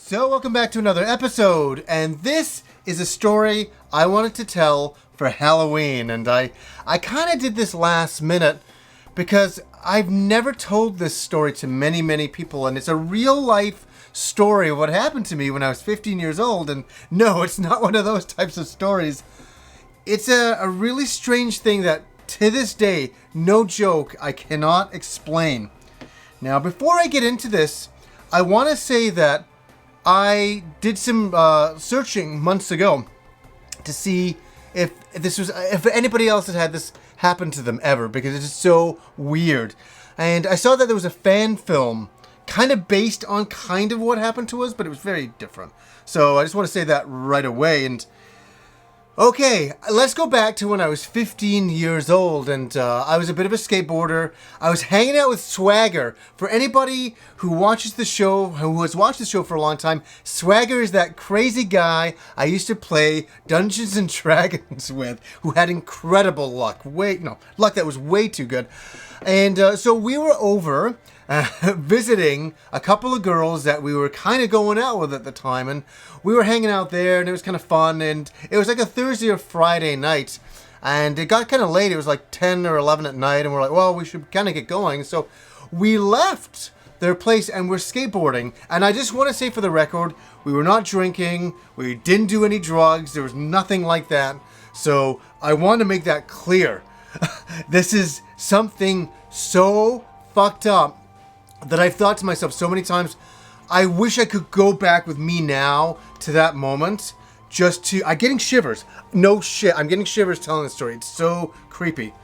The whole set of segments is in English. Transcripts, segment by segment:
So welcome back to another episode, and this is a story I wanted to tell for Halloween, and I kind of did this last minute because I've never told this story to many people, and it's a real life story of what happened to me when I was 15 years old, and no, it's not one of those types of stories. It's a really strange thing that to this day, no joke, I cannot explain. Now, before I get into this, I want to say that I did some searching months ago to see if anybody else had this happen to them ever, because it's so weird. And I saw that there was a fan film kind of based on kind of what happened to us, but it was very different. So I just want to say that right away. And okay, let's go back to when I was 15 years old, and I was a bit of a skateboarder. I was hanging out with Swagger. For anybody who watches the show, who has watched the show for a long time, Swagger is that crazy guy I used to play Dungeons and Dragons with, who had incredible luck. Luck that was way too good. And so we were over visiting a couple of girls that we were kind of going out with at the time, and we were hanging out there, and it was kind of fun, and it was like a Thursday or Friday night, and it got kind of late. It was like 10 or 11 at night, and we're like, well, we should kind of get going. So we left their place and we're skateboarding, and I just want to say for the record, we were not drinking, we didn't do any drugs, there was nothing like that. So I want to make that clear. This is something so fucked up that I've thought to myself so many times, I wish I could go back with me now to that moment. I'm getting shivers. No shit, I'm getting shivers telling the story. It's so creepy.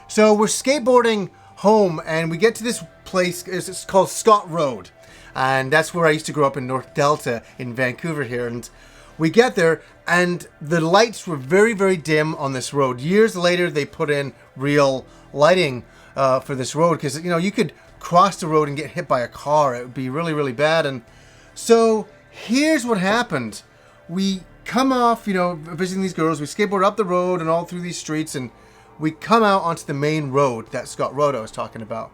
So we're skateboarding home, and we get to this place. It's called Scott Road, and that's where I used to grow up in North Delta in Vancouver here. And we get there, and the lights were very dim on this road. Years later, they put in real lighting for this road, because you could cross the road and get hit by a car. It would be really bad. And so here's what happened. We come off, visiting these girls. We skateboard up the road and all through these streets, and we come out onto the main road, that Scott Road I was talking about.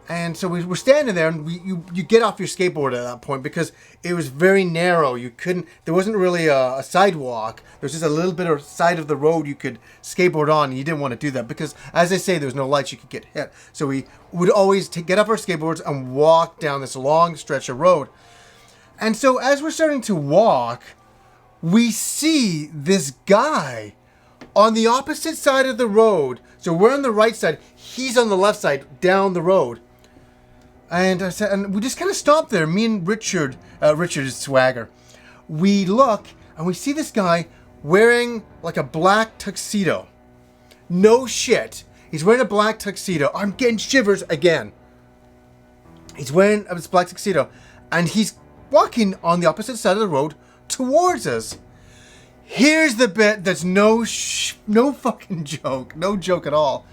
And so we're standing there, and you get off your skateboard at that point because it was very narrow. There wasn't really a sidewalk. There was just a little bit of side of the road you could skateboard on, and you didn't want to do that because, as I say, there was no lights, you could get hit. So we would always get up our skateboards and walk down this long stretch of road. And so as we're starting to walk, we see this guy on the opposite side of the road. So we're on the right side, he's on the left side, down the road. And I said, and we just kind of stopped there. Me and Richard is Swagger. We look and we see this guy wearing like a black tuxedo. No shit. He's wearing a black tuxedo. I'm getting shivers again. He's wearing this black tuxedo, and he's walking on the opposite side of the road towards us. Here's the bit that's no fucking joke. No joke at all.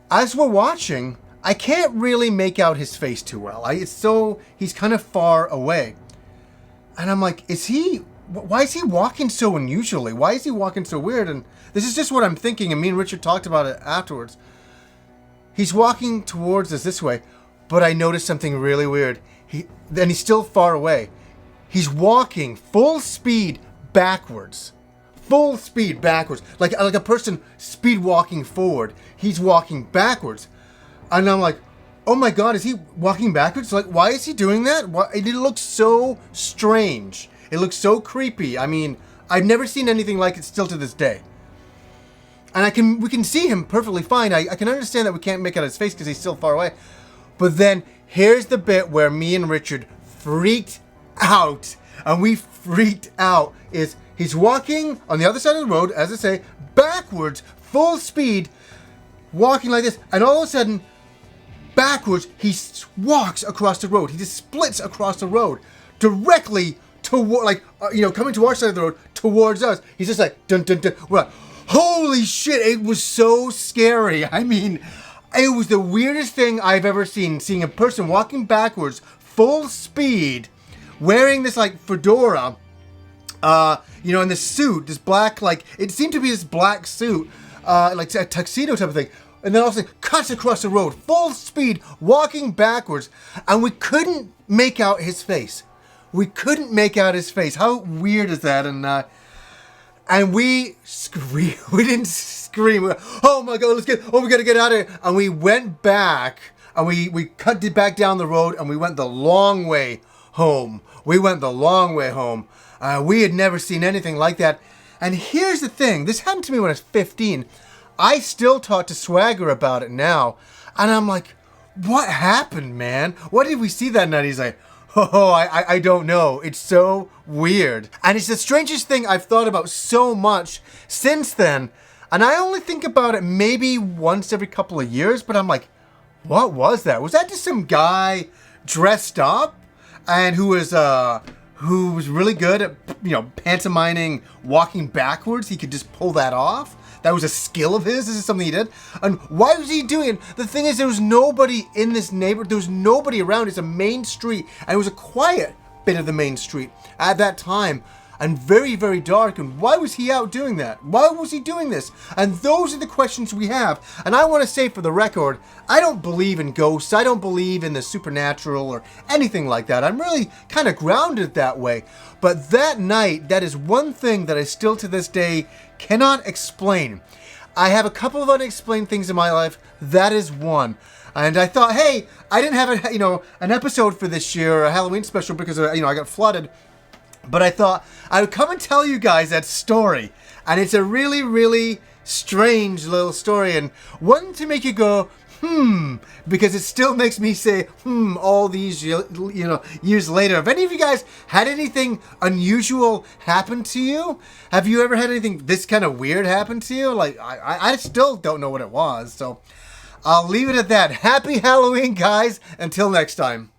As we're watching, I can't really make out his face too well. He's kind of far away. And I'm like, why is he walking so unusually? Why is he walking so weird? And this is just what I'm thinking, and me and Richard talked about it afterwards. He's walking towards us this way, but I noticed something really weird. He's still far away. He's walking full speed backwards. Full speed backwards. Like a person speed walking forward. He's walking backwards. And I'm like, oh my God, is he walking backwards? Like, why is he doing that? It looks so strange. It looks so creepy. I mean, I've never seen anything like it still to this day. And we can see him perfectly fine. I can understand that we can't make out his face because he's still far away. But then here's the bit where me and Richard freaked out. And we freaked out. He's walking on the other side of the road, as I say, backwards, full speed, walking like this. And all of a sudden, backwards, he walks across the road. He just splits across the road directly coming to our side of the road towards us. He's just like, dun dun dun. We're like, holy shit, it was so scary. I mean, it was the weirdest thing I've ever seen, seeing a person walking backwards, full speed, wearing this like fedora, in this suit, this black, it seemed to be this black suit, like a tuxedo type of thing. And then all of a sudden, cuts across the road, full speed, walking backwards, and we couldn't make out his face. we couldn't make out his face. How weird is that? And we didn't scream. Oh my God, we gotta get out of here. And we went back and we cut it back down the road and we went the long way home. We had never seen anything like that. And here's the thing. This happened to me when I was 15. I still talk to Swagger about it now. And I'm like, what happened, man? What did we see that night? He's like, oh, I don't know. It's so weird. And it's the strangest thing I've thought about so much since then. And I only think about it maybe once every couple of years, but I'm like, what was that? Was that just some guy dressed up and who was really good at, pantomiming walking backwards? He could just pull that off. That was a skill of his. This is something he did. And why was he doing it? The thing is, there was nobody in this neighborhood. There was nobody around. It's a main street. And it was a quiet bit of the main street at that time. And very, very dark. And why was he out doing that? Why was he doing this? And those are the questions we have. And I want to say for the record, I don't believe in ghosts. I don't believe in the supernatural or anything like that. I'm really kind of grounded that way. But that night, that is one thing that I still to this day cannot explain. I have a couple of unexplained things in my life. That is one. And I thought, hey, I didn't have an episode for this year, a Halloween special, because I got flooded. But I thought I would come and tell you guys that story. And it's a really, really strange little story. And one to make you go, because it still makes me say, all these, years later. Have any of you guys had anything unusual happen to you? Have you ever had anything this kind of weird happen to you? Like, I still don't know what it was. So I'll leave it at that. Happy Halloween, guys. Until next time.